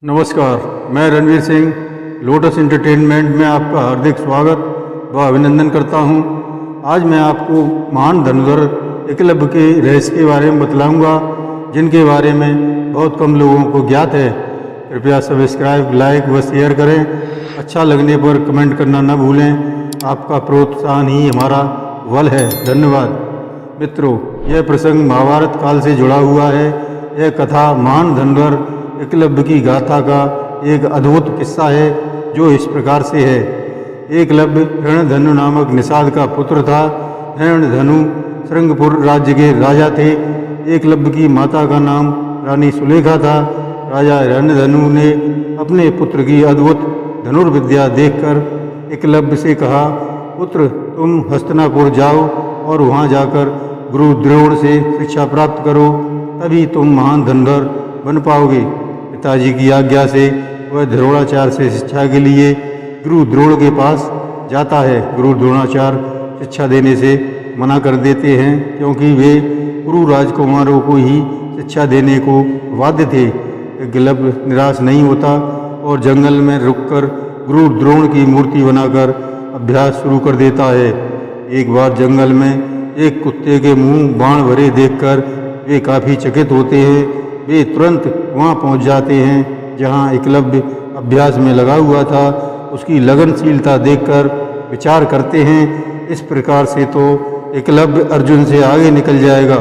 नमस्कार, मैं Ranveer Singh lotus entertainment में आपका हार्दिक स्वागत व अभिनंदन करता हूं। आज मैं आपको महान धनुर्धर एकलव्य के रहस्य के बारे में बतलाऊंगा, जिनके बारे में बहुत कम लोगों को ज्ञात है। कृपया सब्सक्राइब, लाइक व शेयर करें। अच्छा लगने पर कमेंट करना न भूलें। आपका प्रोत्साहन ही हमारा बल है। धन्यवाद। मित्रों, यह प्रसंग महाभारत काल से जुड़ा हुआ है। यह कथा महान धनुर्धर एकलव्य की गाथा का एक अद्भुत किस्सा है, जो इस प्रकार से है। एकलव्य हिरण्यधनु नामक निषाद का पुत्र था। हिरण्यधनु श्रृंगपुर राज्य के राजा थे। एकलव्य की माता का नाम रानी सुलेखा था। राजा हिरण्यधनु ने अपने पुत्र की अद्भुत धनुर्विद्या देखकर एकलव्य से कहा, पुत्र, तुम हस्तिनापुर जाओ और वहाँ जाकर गुरु द्रोण से शिक्षा प्राप्त करो, तभी तुम महान धनुर्धर बन पाओगे। पिताजी की आज्ञा से वह द्रोणाचार्य से शिक्षा के लिए गुरु द्रोण के पास जाता है। गुरु द्रोणाचार्य शिक्षा देने से मना कर देते हैं, क्योंकि वे गुरु राजकुमारों को ही शिक्षा देने को बाध्य थे। एकलव्य निराश नहीं होता और जंगल में रुककर गुरु द्रोण की मूर्ति बनाकर अभ्यास शुरू कर देता है। एक बार जंगल में एक कुत्ते के मुंह बाण भरे देखकर वे काफ़ी चकित होते हैं। वे तुरंत वहां पहुंच जाते हैं जहां एकलव्य अभ्यास में लगा हुआ था। उसकी लगनशीलता देखकर विचार करते हैं, इस प्रकार से तो एकलव्य अर्जुन से आगे निकल जाएगा।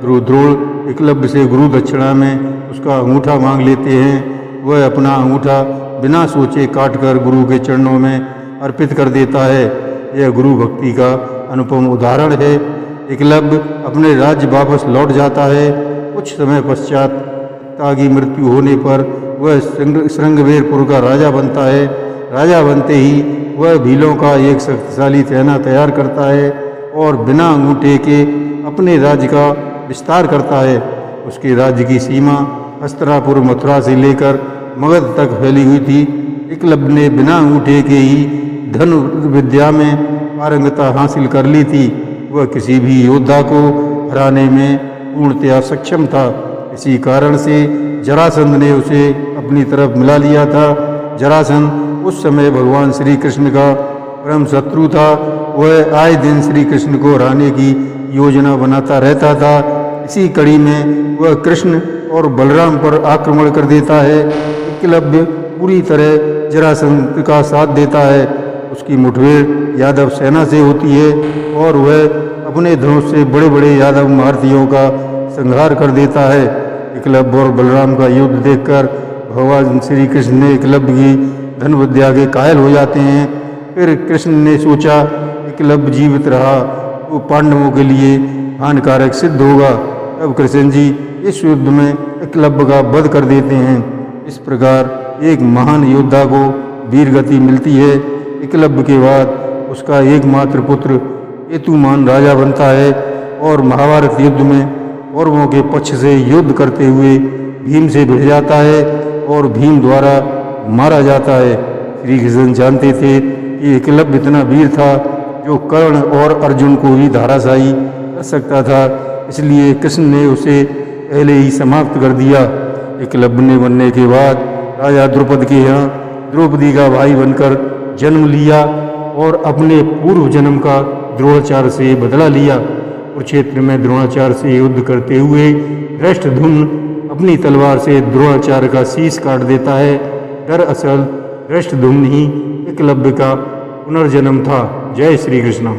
गुरु द्रोण एकलव्य से गुरु दक्षिणा में उसका अंगूठा मांग लेते हैं। वह अपना अंगूठा बिना सोचे काटकर गुरु के चरणों में अर्पित कर देता है। यह गुरु भक्ति का अनुपम उदाहरण है। एकलव्य अपने राज्य वापस लौट जाता है। कुछ समय पश्चात पिता की मृत्यु होने पर वह श्रृंगवेरपुर का राजा बनता है। राजा बनते ही वह भीलों का एक शक्तिशाली सेना तैयार करता है और बिना अंगूठे के अपने राज्य का विस्तार करता है। उसके राज्य की सीमा हस्तिनापुर मथुरा से लेकर मगध तक फैली हुई थी। एकलव्य ने बिना अंगूठे के ही धनुर्विद्या में पारंगता हासिल कर ली थी। वह किसी भी योद्धा को हराने में पूर्णतया सक्षम था। इसी कारण से जरासंध ने उसे अपनी तरफ मिला लिया था। जरासंध उस समय भगवान श्री कृष्ण का परम शत्रु था। वह आए दिन श्री कृष्ण को हराने की योजना बनाता रहता था। इसी कड़ी में वह कृष्ण और बलराम पर आक्रमण कर देता है। एकलव्य पूरी तरह जरासंध का साथ देता है। उसकी मुठभेड़ यादव सेना से होती है और वह अपने धनुष से बड़े बड़े यादव महारथियों का संहार कर देता है। एकलव्य और बलराम का युद्ध देखकर भगवान श्री कृष्ण ने एकलव्य की धनुर्विद्या के कायल हो जाते हैं। फिर कृष्ण ने सोचा, एकलव्य जीवित रहा तो पांडवों के लिए हानिकारक सिद्ध होगा। तब कृष्ण जी इस युद्ध में एकलव्य का वध कर देते हैं। इस प्रकार एक महान योद्धा को वीरगति मिलती है। एकलव्य के बाद उसका एकमात्र पुत्र केतुमान राजा बनता है और महाभारत युद्ध में कौरवों के पक्ष से युद्ध करते हुए भीम से भिड़ जाता है और भीम द्वारा मारा जाता है। श्री कृष्ण जानते थे कि एकलव्य इतना वीर था जो कर्ण और अर्जुन को भी धराशायी कर सकता था, इसलिए कृष्ण ने उसे पहले ही समाप्त कर दिया। एकलव्य ने बनने के बाद राजा द्रुपद के यहाँ द्रौपदी का भाई बनकर जन्म लिया और अपने पूर्व जन्म का द्रोणाचार्य से बदला लिया। कुरुक्षेत्र में द्रोणाचार्य से युद्ध करते हुए धृष्टद्युम्न अपनी तलवार से द्रोणाचार्य का शीश काट देता है। दरअसल धृष्टद्युम्न ही एकलव्य का पुनर्जन्म था। जय श्री कृष्ण।